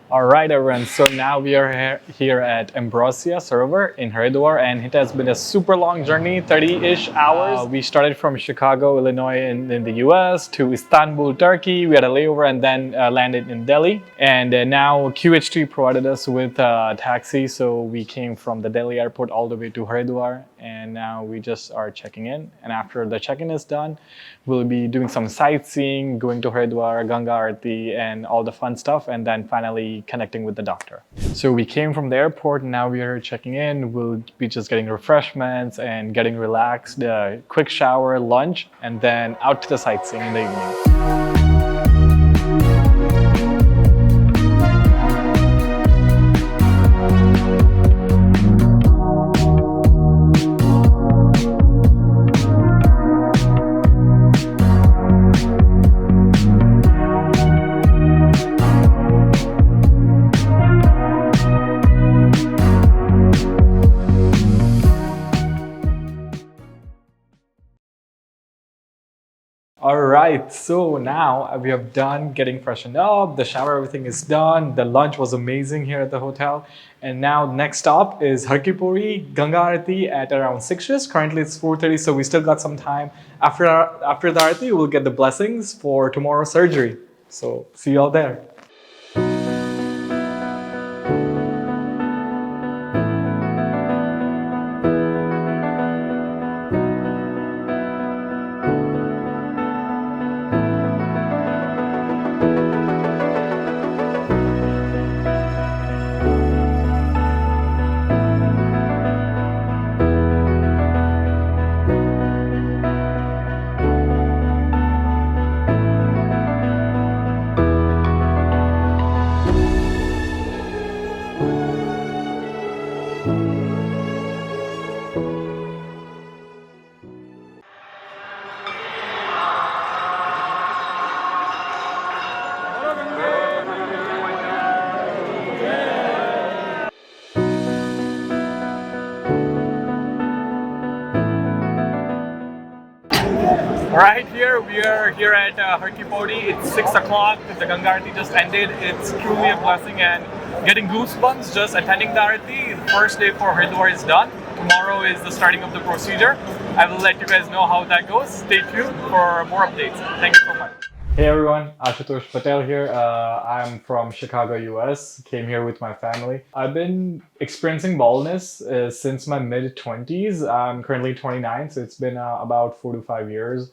Alright everyone, so now we are here at Ambrosia server in Haridwar, and it has been a super long journey, 30-ish hours. We started from Chicago, Illinois in the US to Istanbul, Turkey. We had a layover and then landed in Delhi. And now QHT provided us with a taxi, so we came from the Delhi airport all the way to Haridwar, and now we just are checking in. And after the check-in is done, we'll be doing some sightseeing, going to Haridwar, Ganga Aarti, and all the fun stuff, and then finally connecting with the doctor. So we came from the airport, and now we are checking in. We'll be just getting refreshments and getting relaxed, quick shower, lunch, and then out to the sightseeing in the evening. All right, so now we have done getting freshened up, the shower, everything is done, the lunch was amazing here at the hotel, and now next stop is Har Ki Pauri, Ganga Aarti at around 6ish. Currently it's 4:30, so we still got some time. After the Aarti, we'll get the blessings for tomorrow's surgery. So see you all there. Right here, we are here at Har Ki Pauri. It's 6 o'clock. The Ganga Aarti just ended. It's truly a blessing and getting goosebumps just attending the Aarti. The first day for Haridwar is done. Tomorrow is the starting of the procedure. I will let you guys know how that goes. Stay tuned for more updates. Thank you so much. Hey everyone, Ashutosh Patel here. I'm from Chicago, US. Came here with my family. I've been experiencing baldness since my mid-20s. I'm currently 29, so it's been about 4 to 5 years.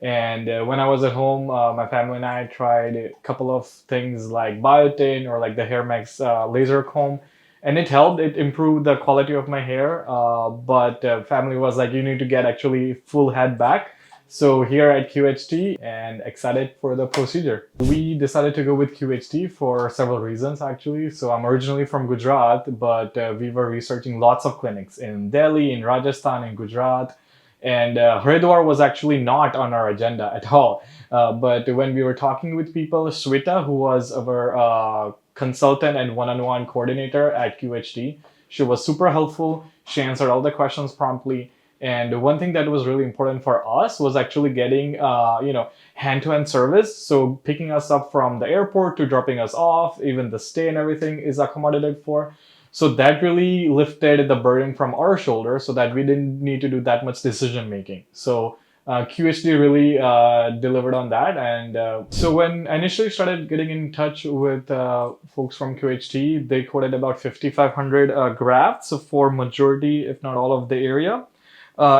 And when I was at home, my family and I tried a couple of things like biotin or like the Hair Max laser comb, and it helped. It improved the quality of my hair, but family was like, you need to get actually full head back. So here at QHT, and excited for the procedure. We decided to go with QHT for several reasons actually. So I'm originally from Gujarat, but we were researching lots of clinics in Delhi, in Rajasthan, in Gujarat. And Haridwar was actually not on our agenda at all. But when we were talking with people, Sweta, who was our consultant and one-on-one coordinator at QHT, she was super helpful. She answered all the questions promptly. And one thing that was really important for us was actually getting, hand-to-hand service. So picking us up from the airport to dropping us off, even the stay and everything is accommodated for. So that really lifted the burden from our shoulders so that we didn't need to do that much decision making. So QHD really delivered on that. And so when I initially started getting in touch with folks from QHT, they quoted about 5,500 grafts for majority, if not all of the area,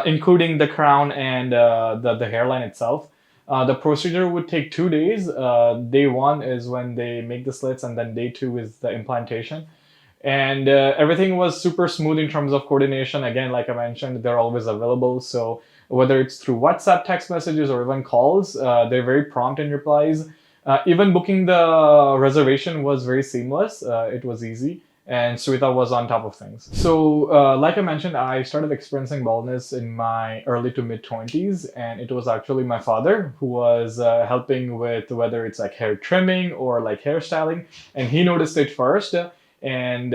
including the crown and the hairline itself. The procedure would take 2 days. Day one is when they make the slits, and then day two is the implantation. And everything was super smooth in terms of coordination. Again, like I mentioned, they're always available. So whether it's through WhatsApp text messages or even calls, they're very prompt in replies. Even booking the reservation was very seamless. It was easy. And Sweta was on top of things. So like I mentioned, I started experiencing baldness in my early to mid 20s, and it was actually my father who was helping with whether it's like hair trimming or like hairstyling, and he noticed it first. And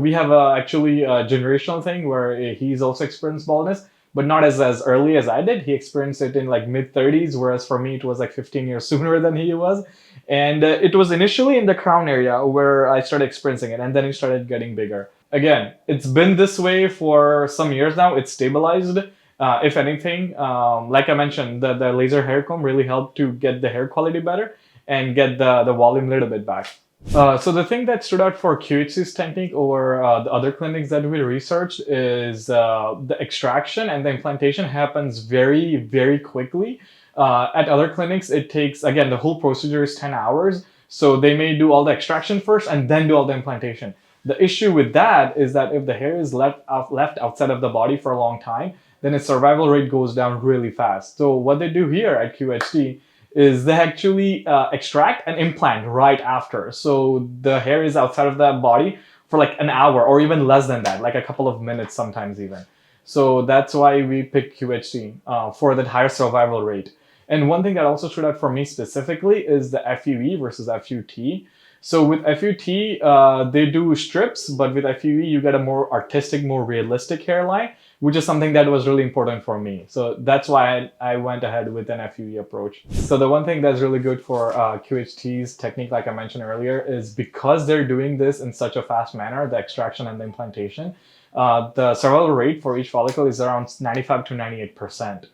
we have actually a generational thing where he's also experienced baldness, but not as early as I did. He experienced it in like mid 30s, whereas for me it was like 15 years sooner than he was. And it was initially in the crown area where I started experiencing it, and then it started getting bigger. Again, it's been this way for some years now. It's stabilized. If anything, like I mentioned, the laser hair comb really helped to get the hair quality better and get the volume a little bit back. So the thing that stood out for QHT's technique over the other clinics that we researched is the extraction and the implantation happens very, very quickly. At other clinics, it takes, again, the whole procedure is 10 hours. So they may do all the extraction first and then do all the implantation. The issue with that is that if the hair is left outside of the body for a long time, then its survival rate goes down really fast. So what they do here at QHT is they actually extract and implant right after. So the hair is outside of that body for like an hour or even less than that, like a couple of minutes sometimes even. So that's why we picked QHT for that higher survival rate. And one thing that also stood out for me specifically is the FUE versus FUT. So with FUT, they do strips, but with FUE, you get a more artistic, more realistic hairline, which is something that was really important for me. So that's why I went ahead with an FUE approach. So the one thing that's really good for QHT's technique, like I mentioned earlier, is because they're doing this in such a fast manner, the extraction and the implantation, the survival rate for each follicle is around 95 to 98%.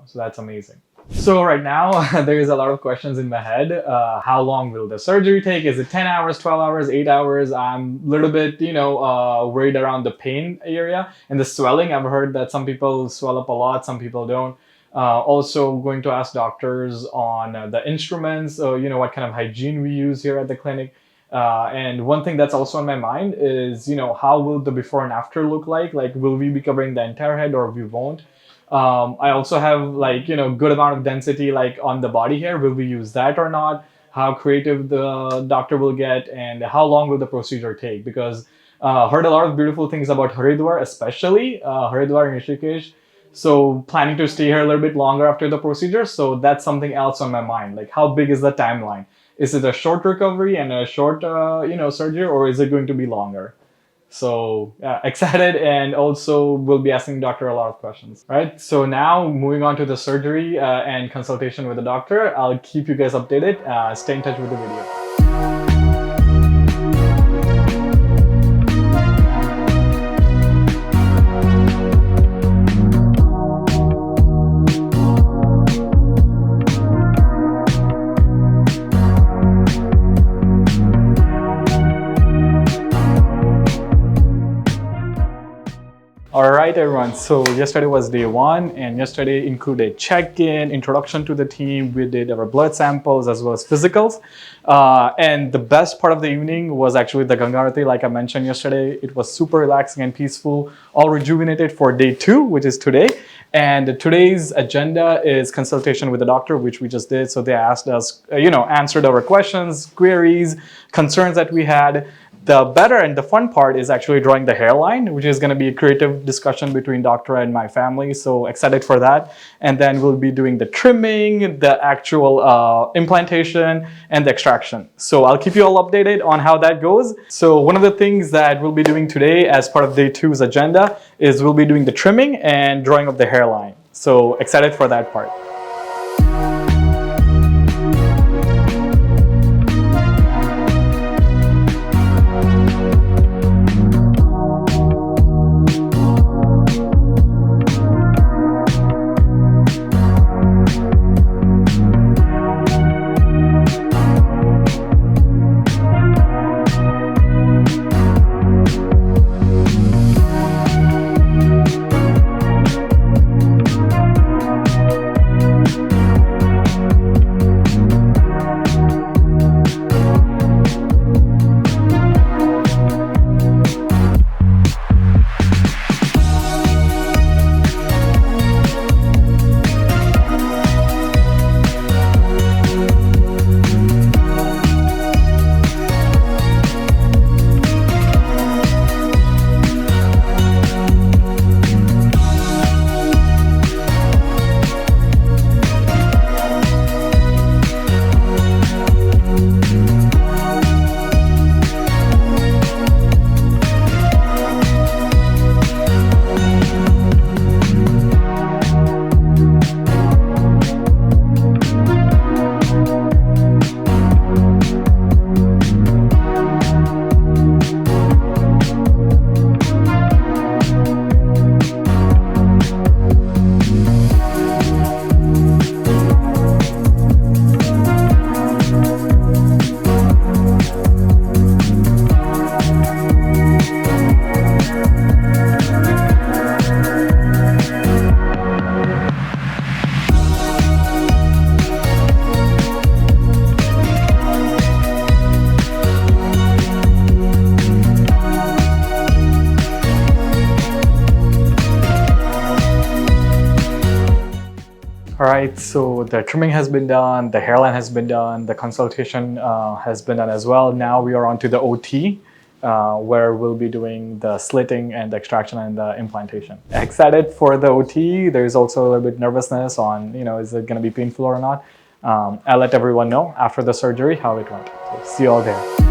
So that's amazing. So right now, there is a lot of questions in my head. How long will the surgery take? Is it 10 hours, 12 hours, 8 hours? I'm a little bit, worried around the pain area and the swelling. I've heard that some people swell up a lot, some people don't. Also going to ask doctors on the instruments, what kind of hygiene we use here at the clinic. And one thing that's also on my mind is, how will the before and after look like? Like, will we be covering the entire head or we won't? I also have good amount of density on the body hair. Will we use that or not? How creative the doctor will get and how long will the procedure take? Because heard a lot of beautiful things about Haridwar, especially Haridwar and Rishikesh. So planning to stay here a little bit longer after the procedure. So that's something else on my mind. Like, how big is the timeline? Is it a short recovery and a short surgery, or is it going to be longer? So excited, and also we'll be asking the doctor a lot of questions. Right. So now moving on to the surgery and consultation with the doctor. I'll keep you guys updated. Stay in touch with the video. Alright everyone, so yesterday was day one and yesterday included check-in, introduction to the team. We did our blood samples as well as physicals. And the best part of the evening was actually the Ganga Aarti, like I mentioned yesterday. It was super relaxing and peaceful, all rejuvenated for day two, which is today. And today's agenda is consultation with the doctor, which we just did. So they asked us, answered our questions, queries, concerns that we had. The better and the fun part is actually drawing the hairline, which is going to be a creative discussion between doctor and my family. So excited for that. And then we'll be doing the trimming, the actual implantation, and the extraction. So I'll keep you all updated on how that goes. So one of the things that we'll be doing today as part of day two's agenda is we'll be doing the trimming and drawing of the hairline. So excited for that part. All right, so the trimming has been done, the hairline has been done, the consultation has been done as well. Now we are on to the OT, where we'll be doing the slitting and the extraction and the implantation. Excited for the OT. There's also a little bit nervousness on, is it going to be painful or not? I'll let everyone know after the surgery how it went. So see you all there.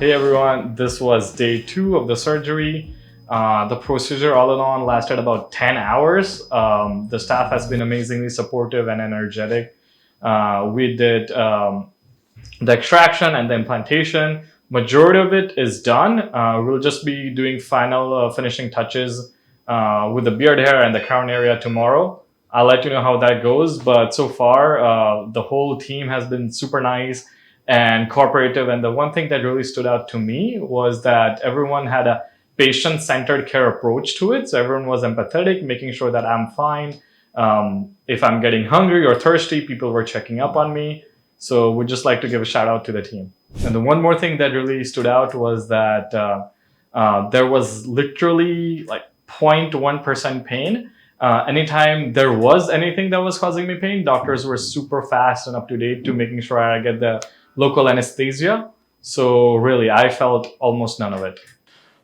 Hey everyone, this was day 2 of the surgery. The procedure all in all lasted about 10 hours. The staff has been amazingly supportive and energetic. We did the extraction and the implantation. Majority of it is done. We'll just be doing final finishing touches with the beard hair and the crown area tomorrow. I'll let you know how that goes, but so far the whole team has been super nice and cooperative. And the one thing that really stood out to me was that everyone had a patient-centered care approach to it. So everyone was empathetic, making sure that I'm fine. If I'm getting hungry or thirsty, people were checking up on me. So we'd just like to give a shout out to the team. And the one more thing that really stood out was that there was literally like 0.1% pain. Anytime there was anything that was causing me pain, doctors were super fast and up to date to making sure I get the local anesthesia. So really, I felt almost none of it.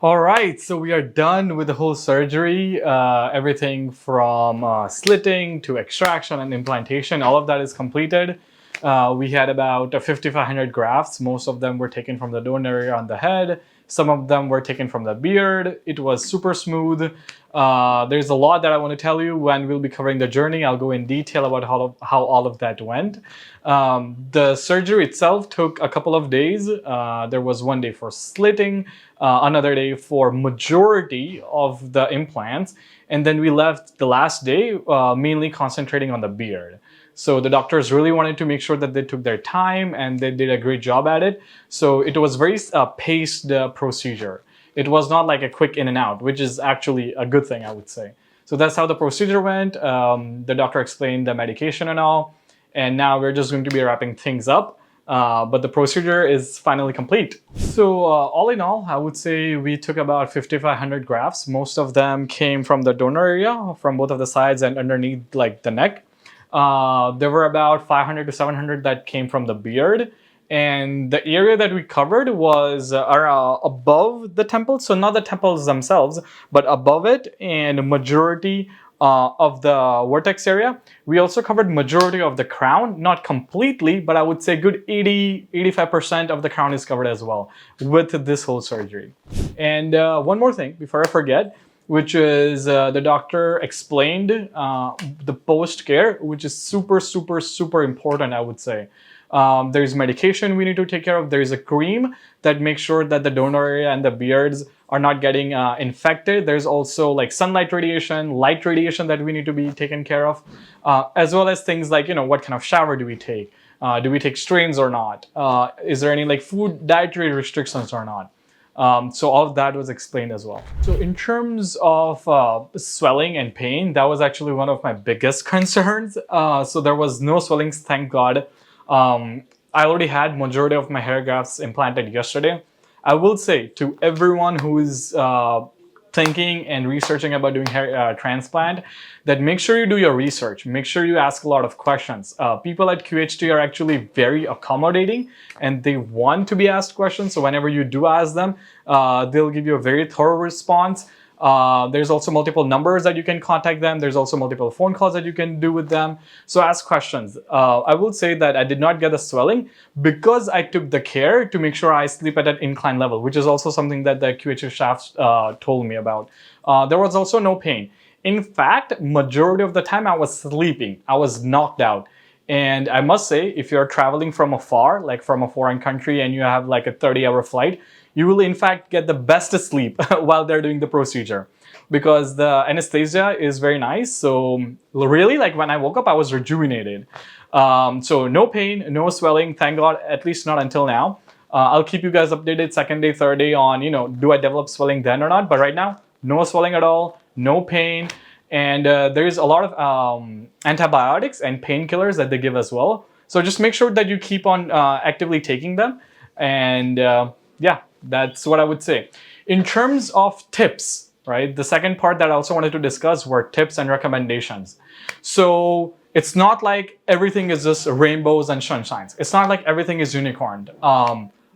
All right, so we are done with the whole surgery. Everything from slitting to extraction and implantation, all of that is completed. We had about 5,500 grafts. Most of them were taken from the donor area on the head. Some of them were taken from the beard. It was super smooth. There's a lot that I want to tell you when we'll be covering the journey. I'll go in detail about how all of that went. The surgery itself took a couple of days. There was one day for slitting, another day for majority of the implants, and then we left the last day mainly concentrating on the beard. So the doctors really wanted to make sure that they took their time and they did a great job at it. So it was very paced procedure. It was not like a quick in and out, which is actually a good thing, I would say. So that's how the procedure went. The doctor explained the medication and all. And now we're just going to be wrapping things up. But the procedure is finally complete. So all in all, I would say we took about 5,500 grafts. Most of them came from the donor area, from both of the sides and underneath like the neck. There were about 500 to 700 that came from the beard. And the area that we covered was above the temples. So not the temples themselves, but above it, and majority of the vertex area. We also covered majority of the crown, not completely, but I would say good 85% of the crown is covered as well with this whole surgery. And one more thing before I forget, which is the doctor explained the post-care, which is super, super, super important, I would say. There's medication we need to take care of. There's a cream that makes sure that the donor area and the beards are not getting infected. There's also like sunlight radiation, light radiation that we need to be taken care of, as well as things like, what kind of shower do we take? Do we take strains or not? Is there any like food dietary restrictions or not? So all of that was explained as well. So in terms of swelling and pain, that was actually one of my biggest concerns. So there was no swellings, thank God. I already had majority of my hair grafts implanted yesterday. I will say to everyone who is thinking and researching about doing hair transplant, that make sure you do your research. Make sure you ask a lot of questions. People at QHT are actually very accommodating and they want to be asked questions. So whenever you do ask them, they'll give you a very thorough response. There's also multiple numbers that you can contact them. There's also multiple phone calls that you can do with them. So ask questions. I will say that I did not get the swelling because I took the care to make sure I sleep at an incline level, which is also something that the QHT staff told me about. There was also no pain. In fact, majority of the time I was sleeping. I was knocked out. And I must say, if you're traveling from afar, like from a foreign country and you have like a 30-hour flight, you will in fact get the best sleep while they're doing the procedure because the anesthesia is very nice. So really, like when I woke up, I was rejuvenated. So no pain, no swelling, thank God, at least not until now. I'll keep you guys updated second day, third day on, do I develop swelling then or not? But right now, no swelling at all, no pain. And there's a lot of antibiotics and painkillers that they give as well. So just make sure that you keep on actively taking them. And yeah, that's what I would say. In terms of tips, right? The second part that I also wanted to discuss were tips and recommendations. So it's not like everything is just rainbows and sunshines. It's not like everything is unicorn.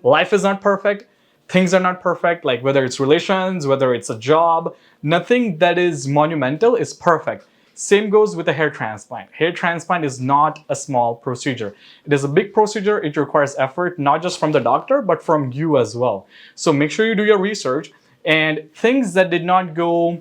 Life is not perfect. Things are not perfect, like whether it's relations, whether it's a job, nothing that is monumental is perfect. Same goes with a hair transplant. Hair transplant is not a small procedure. It is a big procedure. It requires effort, not just from the doctor, but from you as well. So make sure you do your research and things that did not go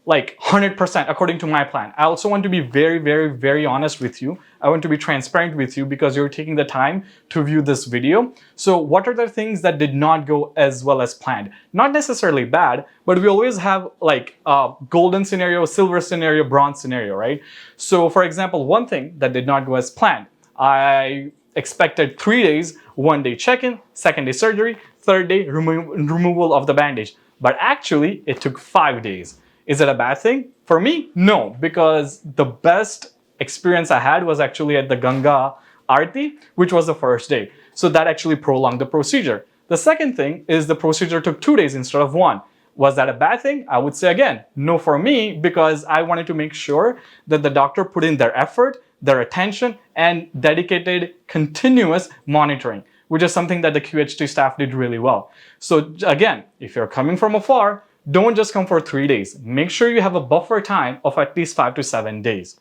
like 100% according to my plan. I also want to be very, very, very honest with you. I want to be transparent with you because you're taking the time to view this video. So what are the things that did not go as well as planned? Not necessarily bad, but we always have like a golden scenario, silver scenario, bronze scenario, right? So for example, one thing that did not go as planned, I expected 3 days, 1 day check-in, second day surgery, third day removal of the bandage. But actually it took 5 days. Is it a bad thing? For me, no, because the best experience I had was actually at the Ganga Aarti, which was the first day. So that actually prolonged the procedure. The second thing is the procedure took 2 days instead of 1. Was that a bad thing? I would say again, no for me, because I wanted to make sure that the doctor put in their effort, their attention, and dedicated continuous monitoring, which is something that the QHT staff did really well. So again, if you're coming from afar, don't just come for 3 days. Make sure you have a buffer time of at least 5 to 7 days.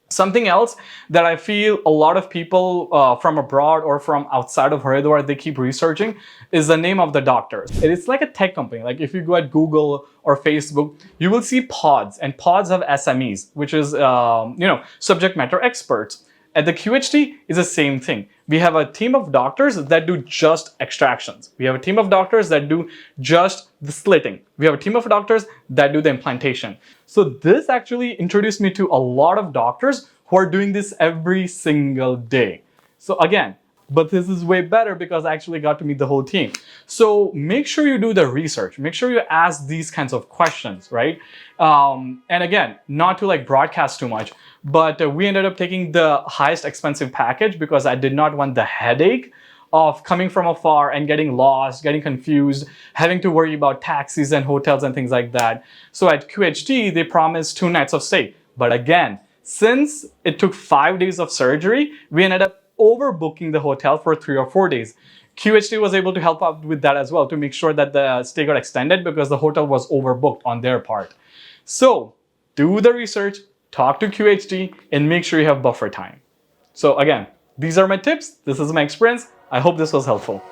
Something else that I feel a lot of people from abroad or from outside of Haridwar, they keep researching is the name of the doctors. It's like a tech company. Like if you go at Google or Facebook, you will see pods, and pods have SMEs, which is, subject matter experts. At the QHT is the same thing. We have a team of doctors that do just extractions. We have a team of doctors that do just the slitting. We have a team of doctors that do the implantation. So this actually introduced me to a lot of doctors who are doing this every single day. So again, but this is way better because I actually got to meet the whole team. So make sure you do the research. Make sure you ask these kinds of questions, right? And again, not to like broadcast too much, but we ended up taking the highest expensive package because I did not want the headache of coming from afar and getting lost, getting confused, having to worry about taxis and hotels and things like that. So at QHT, they promised 2 nights of stay. But again, since it took 5 days of surgery, we ended up overbooking the hotel for 3 or 4 days. QHT was able to help out with that as well to make sure that the stay got extended because the hotel was overbooked on their part. So do the research, talk to QHT, and make sure you have buffer time. So again, these are my tips. This is my experience. I hope this was helpful.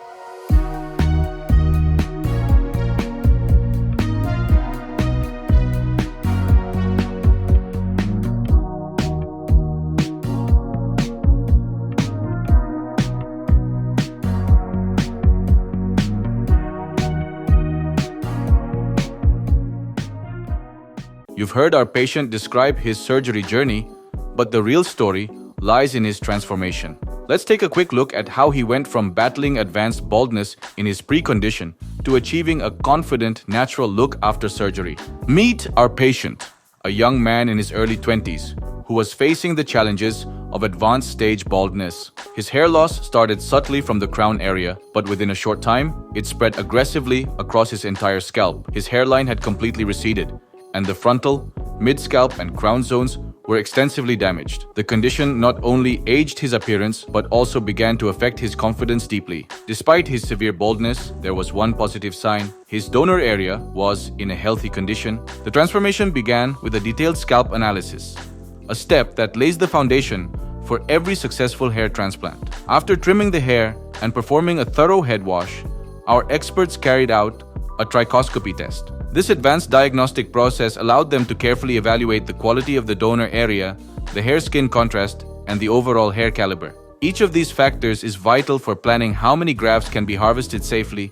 You've heard our patient describe his surgery journey, but the real story lies in his transformation. Let's take a quick look at how he went from battling advanced baldness in his pre-condition to achieving a confident, natural look after surgery. Meet our patient, a young man in his early 20s who was facing the challenges of advanced stage baldness. His hair loss started subtly from the crown area, but within a short time, it spread aggressively across his entire scalp. His hairline had completely receded, and the frontal, mid-scalp, and crown zones were extensively damaged. The condition not only aged his appearance, but also began to affect his confidence deeply. Despite his severe baldness, there was one positive sign. His donor area was in a healthy condition. The transformation began with a detailed scalp analysis, a step that lays the foundation for every successful hair transplant. After trimming the hair and performing a thorough head wash, our experts carried out a trichoscopy test. This advanced diagnostic process allowed them to carefully evaluate the quality of the donor area, the hair-skin contrast, and the overall hair caliber. Each of these factors is vital for planning how many grafts can be harvested safely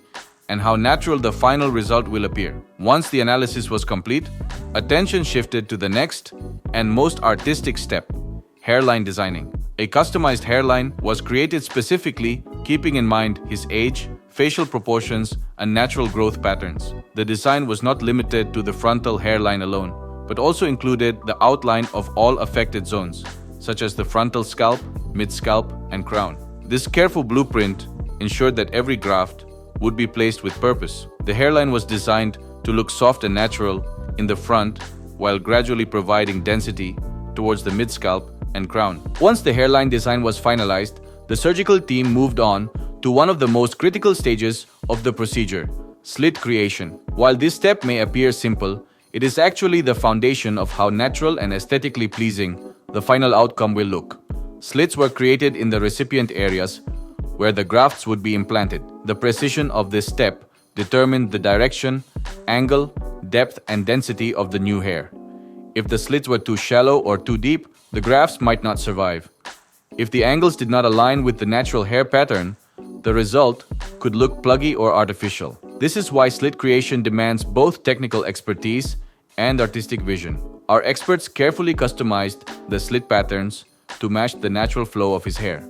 and how natural the final result will appear. Once the analysis was complete, attention shifted to the next and most artistic step: hairline designing. A customized hairline was created specifically keeping in mind his age, facial proportions, and natural growth patterns. The design was not limited to the frontal hairline alone, but also included the outline of all affected zones, such as the frontal scalp, mid-scalp, and crown. This careful blueprint ensured that every graft would be placed with purpose. The hairline was designed to look soft and natural in the front, while gradually providing density towards the mid-scalp and crown. Once the hairline design was finalized, the surgical team moved on to one of the most critical stages of the procedure: slit creation. While this step may appear simple, it is actually the foundation of how natural and aesthetically pleasing the final outcome will look. Slits were created in the recipient areas where the grafts would be implanted. The precision of this step determined the direction, angle, depth, and density of the new hair. If the slits were too shallow or too deep, the grafts might not survive. If the angles did not align with the natural hair pattern, the result could look pluggy or artificial. This is why slit creation demands both technical expertise and artistic vision. Our experts carefully customized the slit patterns to match the natural flow of his hair.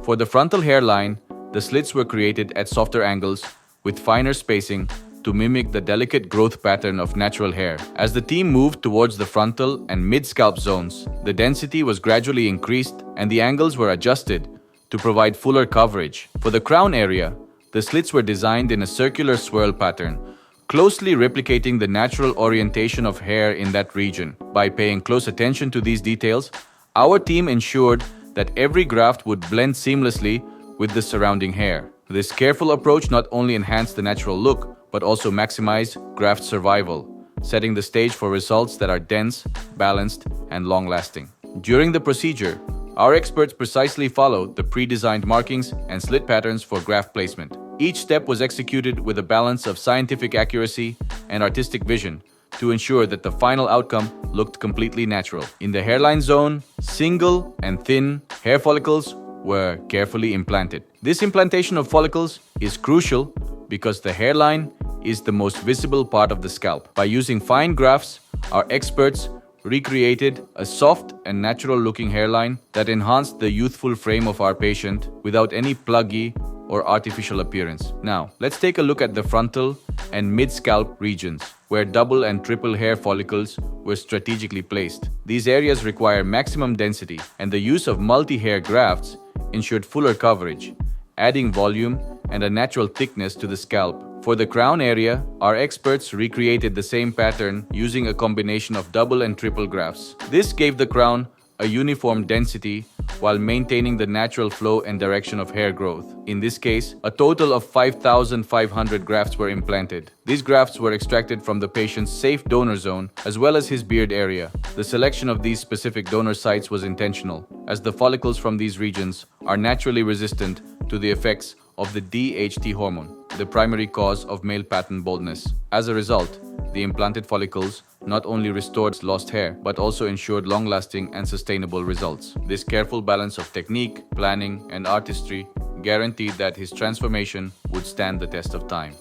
For the frontal hairline, the slits were created at softer angles with finer spacing to mimic the delicate growth pattern of natural hair. As the team moved towards the frontal and mid-scalp zones, the density was gradually increased and the angles were adjusted to provide fuller coverage. For the crown area, the slits were designed in a circular swirl pattern, closely replicating the natural orientation of hair in that region. By paying close attention to these details, our team ensured that every graft would blend seamlessly with the surrounding hair. This careful approach not only enhanced the natural look, but also maximized graft survival, setting the stage for results that are dense, balanced, and long-lasting. During the procedure, our experts precisely followed the pre-designed markings and slit patterns for graft placement. Each step was executed with a balance of scientific accuracy and artistic vision to ensure that the final outcome looked completely natural. In the hairline zone, single and thin hair follicles were carefully implanted. This implantation of follicles is crucial because the hairline is the most visible part of the scalp. By using fine grafts, our experts recreated a soft and natural-looking hairline that enhanced the youthful frame of our patient without any pluggy or artificial appearance. Now, let's take a look at the frontal and mid-scalp regions, where double and triple hair follicles were strategically placed. These areas require maximum density, and the use of multi-hair grafts ensured fuller coverage, adding volume and a natural thickness to the scalp. For the crown area, our experts recreated the same pattern using a combination of double and triple grafts. This gave the crown a uniform density while maintaining the natural flow and direction of hair growth. In this case, a total of 5,500 grafts were implanted. These grafts were extracted from the patient's safe donor zone as well as his beard area. The selection of these specific donor sites was intentional, as the follicles from these regions are naturally resistant to the effects of the DHT hormone, the primary cause of male pattern baldness. As a result, the implanted follicles not only restored lost hair, but also ensured long-lasting and sustainable results. This careful balance of technique, planning, and artistry guaranteed that his transformation would stand the test of time.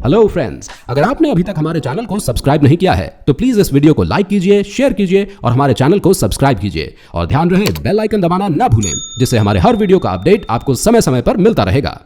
Hello friends, अगर आपने अभी तक हमारे channel को subscribe नहीं किया है तो प्लीज इस वीडियो को लाइक कीजिए, शेयर कीजिए और हमारे चैनल को सब्सक्राइब कीजिए और ध्यान रहे बेल आइकन दबाना ना भूलें, जिससे हमारे हर वीडियो का अपडेट आपको समय समय पर मिलता रहेगा।